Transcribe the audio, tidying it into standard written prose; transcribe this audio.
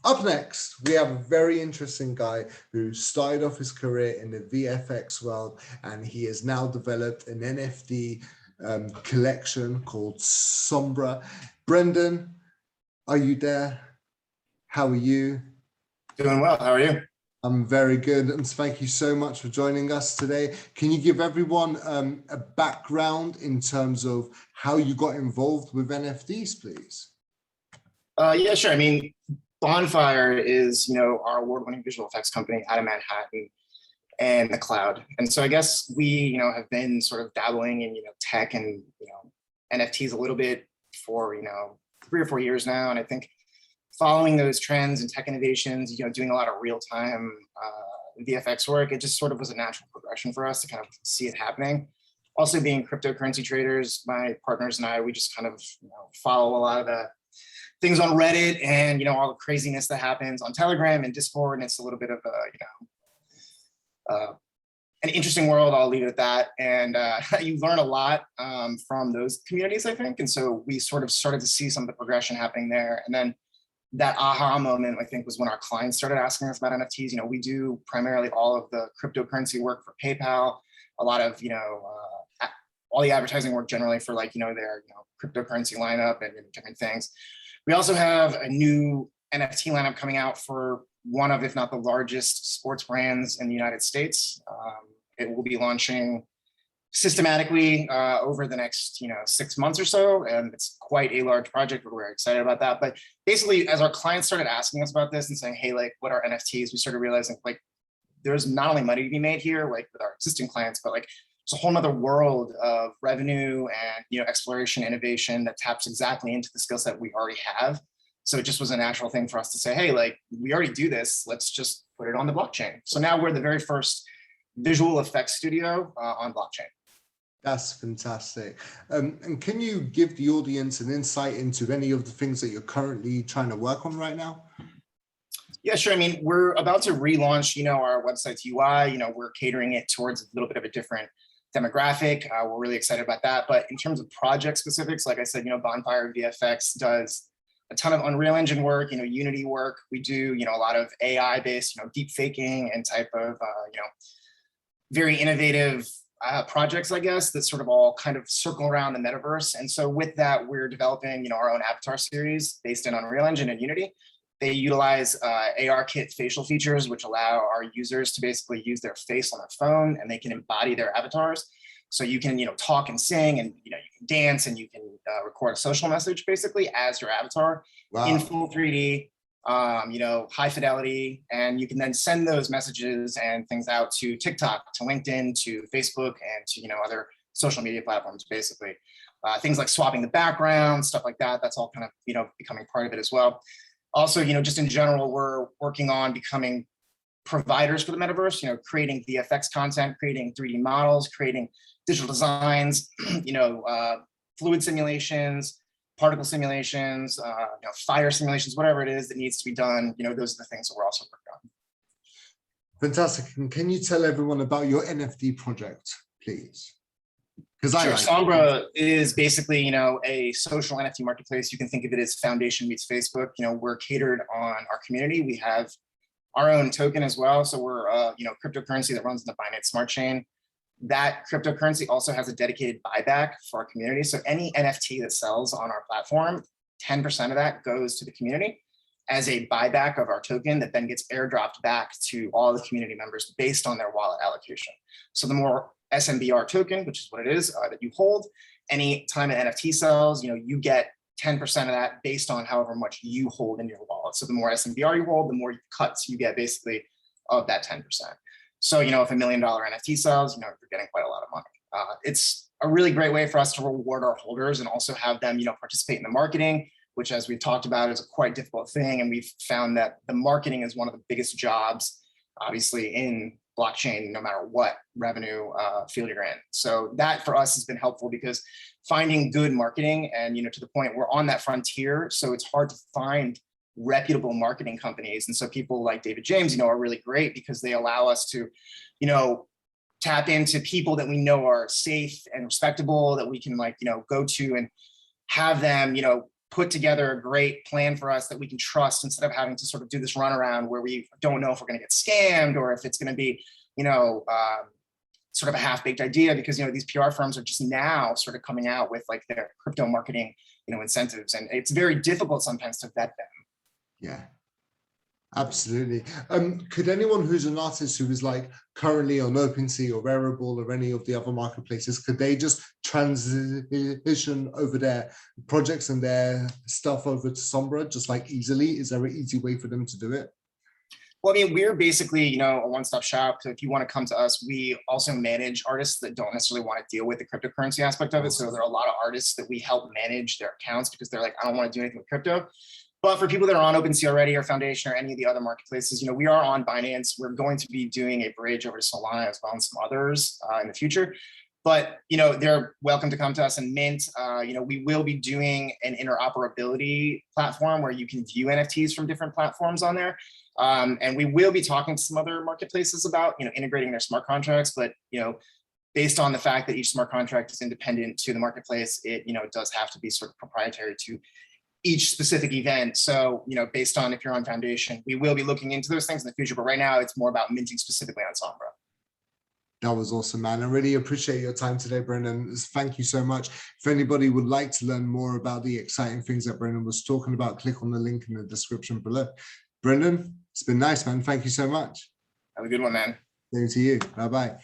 Up next, we have a very interesting guy who started off his career in the VFX world, and he has now developed an NFT collection called Sombra. Brendan, are you there? How are you? Doing well. How are you? I'm very good, and thank you so much for joining us today. Can you give everyone a background in terms of how you got involved with NFTs, please? Yeah, sure. I mean, Bonfire is, our award-winning visual effects company out of Manhattan and the cloud. And so I guess we, have been sort of dabbling in, tech and, NFTs a little bit for, 3 or 4 years now. And I think following those trends and tech innovations, doing a lot of real-time VFX work, it just sort of was a natural progression for us to kind of see it happening. Also being cryptocurrency traders, my partners and I, we just kind of follow a lot of the things on Reddit and all the craziness that happens on Telegram and Discord, and it's a little bit of a an interesting world. I'll leave it at that. And you learn a lot from those communities, I think. And so we sort of started to see some of the progression happening there. And then that aha moment, I think, was when our clients started asking us about NFTs. We do primarily all of the cryptocurrency work for PayPal, a lot of all the advertising work generally for their cryptocurrency lineup and different things. We also have a new NFT lineup coming out for one of, if not the largest sports brands in the United States. It will be launching systematically over the next 6 months or so, and it's quite a large project. We're very excited about that. But basically, as our clients started asking us about this and saying, hey, what are NFTs, we started realizing there's not only money to be made here with our existing clients, but it's a whole nother world of revenue and exploration, innovation that taps exactly into the skill set we already have. So it just was a natural thing for us to say, hey, we already do this, let's just put it on the blockchain. So now we're the very first visual effects studio on blockchain. That's fantastic. And can you give the audience an insight into any of the things that you're currently trying to work on right now? Yeah, sure. I mean, we're about to relaunch, our website's UI. We're catering it towards a little bit of a different demographic. We're really excited about that. But in terms of project specifics, like I said, Bonfire VFX does a ton of Unreal Engine work, Unity work. We do, a lot of AI-based, deep faking and type of, very innovative projects, I guess, that sort of all kind of circle around the metaverse. And so with that, we're developing, our own avatar series based in Unreal Engine and Unity. They utilize ARKit facial features, which allow our users to basically use their face on their phone, and they can embody their avatars. So you can, talk and sing, and you can dance, and you can record a social message basically as your avatar. Wow. In full 3D, high fidelity, and you can then send those messages and things out to TikTok, to LinkedIn, to Facebook, and to other social media platforms basically. Things like swapping the background, stuff like that. That's all kind of becoming part of it as well. Also, just in general, we're working on becoming providers for the metaverse, creating VFX content, creating 3D models, creating digital designs, fluid simulations, particle simulations, fire simulations, whatever it is that needs to be done. Those are the things that we're also working on. Fantastic. And can you tell everyone about your NFT project, please? Sure. Sombra is basically, a social NFT marketplace. You can think of it as Foundation meets Facebook. We're catered on our community. We have our own token as well. So we're, cryptocurrency that runs in the Binance Smart Chain. That cryptocurrency also has a dedicated buyback for our community. So any NFT that sells on our platform, 10% of that goes to the community as a buyback of our token that then gets airdropped back to all the community members based on their wallet allocation. So the more SMBR token, which is what it is, that you hold, any time an NFT sells, you get 10% of that based on however much you hold in your wallet. So the more SMBR you hold, the more cuts you get basically of that 10%. So, if $1 million NFT sells, you're getting quite a lot of money. It's a really great way for us to reward our holders and also have them, participate in the marketing, which, as we've talked about, is a quite difficult thing. And we've found that the marketing is one of the biggest jobs, obviously, in blockchain, no matter what revenue field you're in. So that for us has been helpful because finding good marketing and, to the point we're on that frontier. So it's hard to find reputable marketing companies. And so people like David James, are really great because they allow us to, tap into people that we know are safe and respectable, that we can go to and have them, put together a great plan for us that we can trust instead of having to sort of do this runaround where we don't know if we're going to get scammed or if it's going to be, sort of a half-baked idea, because, these PR firms are just now sort of coming out with like their crypto marketing, incentives. And it's very difficult sometimes to vet them. Yeah. Absolutely. Could anyone who's an artist who is like currently on OpenSea or Rarible or any of the other marketplaces, could they just transition over their projects and their stuff over to Sombra just like easily? Is there an easy way for them to do it? Well, I mean, we're basically, a one-stop shop. So if you want to come to us, we also manage artists that don't necessarily want to deal with the cryptocurrency aspect of it. So there are a lot of artists that we help manage their accounts because they're like, I don't want to do anything with crypto. But for people that are on OpenSea already or Foundation or any of the other marketplaces, we are on Binance. We're going to be doing a bridge over to Solana as well and some others in the future. But, they're welcome to come to us and mint. We will be doing an interoperability platform where you can view NFTs from different platforms on there. And we will be talking to some other marketplaces about, integrating their smart contracts. But, based on the fact that each smart contract is independent to the marketplace, it, does have to be sort of proprietary to each specific event. So, based on if you're on Foundation, we will be looking into those things in the future. But right now, it's more about minting specifically on Sombra. That was awesome, man. I really appreciate your time today, Brendan. Thank you so much. If anybody would like to learn more about the exciting things that Brendan was talking about, click on the link in the description below. Brendan, it's been nice, man. Thank you so much. Have a good one, man. Same to you. Bye-bye.